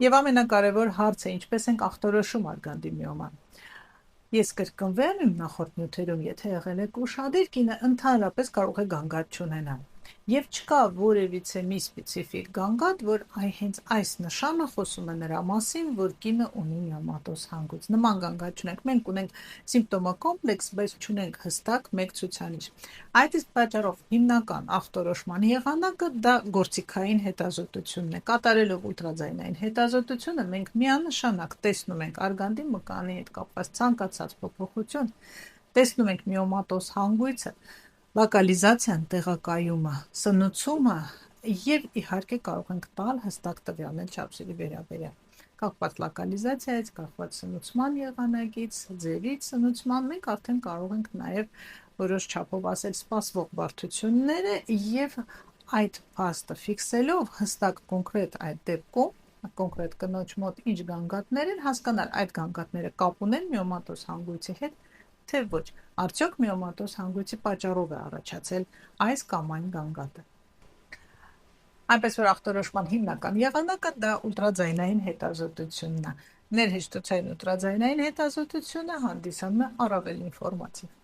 Եվ ամենակարևոր հարցը ինչպես ենք ախտորոշում արգանդի միոման։ Ես կրկնվեմ իմ նախորդ նյութերում, եթե եղել եք ուշադիր, կինը ընդհանրապես կարող է գանգատ չունենալ։ Եվ չկա որևիցե մի սպეციფიկ գանգատ, որ հենց այս նշանը խոսում է նրա մասին, որ կինը ունի միոմատոզ հանգույց։ Նման գանգատ չունենք։ Մենք ունենք սիմպտոմակոմպլեքս, բայց չունենք հստակ մեկ ցուցանիշ։ Այդ իսկ պատճառով հիմնական ախտորոշման եղանակը դա գործիքային հետազոտությունն է։ Կատարելով ուլտրաձայնային հետազոտությունը մենք միանշանակ տեսնում ենք արգանդի մկանի հետ կապված ցանկացած փոփոխություն, տեսնում ենք միոմատոզ հանգույցը, լոկալիզացիան, տեղակայումը, սնուցումը եւ իհարկե կարող ենք տալ հստակ տվյալներ չափսերի վերաբերյալ։ Կախված լոկալիզացիայից, կախված սնուցման եղանակից, ձևից սնուցման, մենք արդեն կարող ենք նաեւ որոշ չափով ասել սպասվող բարդությունները եւ այդ փաստը ֆիքսելով հստակ կոնկրետ այդ դեպքում կոնկրետ կնոջ մոտ ինչ գանգատներ են, հասկանալ այդ գանգատները կապ ունեն միոմատոզ հանգույցի հետ, թե ոչ, արդյոք միոմատոզ հանգույցի պատճառով է առաջացել այս կամ այն գանգատը։ Այնպես որ ախտորոշման հիմնական եղանակը դա ուլտրաձայնային հետազոտությունն է։ Ներհեշտոցային ուլտրաձայնային հետազոտությունը հանդիսանում է առավել ինֆորմատիվ։